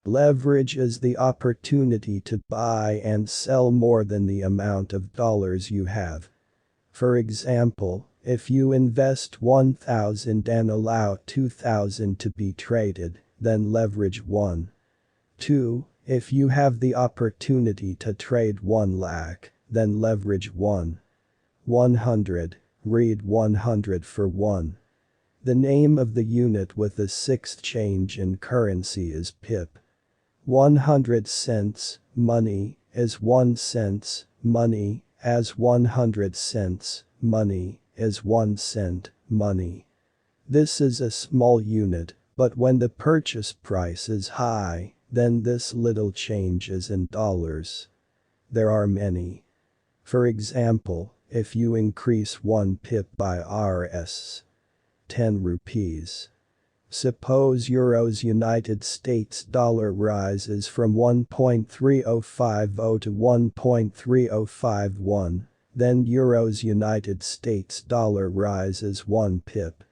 Leverage is the opportunity to buy and sell more than the amount of dollars you have. For example, if you invest 1,000 and allow 2,000 to be traded, then leverage 1. 2. If you have the opportunity to trade 1 lakh, then leverage 1. 100. Read 100 for 1. The name of the unit with the sixth change in currency is pip. 100 cents, money, is 1 cent, money, as 100 cents, money, is 1 cent, money. This is a small unit, but when the purchase price is high, then this little change is in dollars. There are many. For example, if you increase 1 pip by Rs. 10 rupees. Suppose Euros United States dollar rises from 1.3050 to 1.3051, then Euros United States dollar rises 1 pip.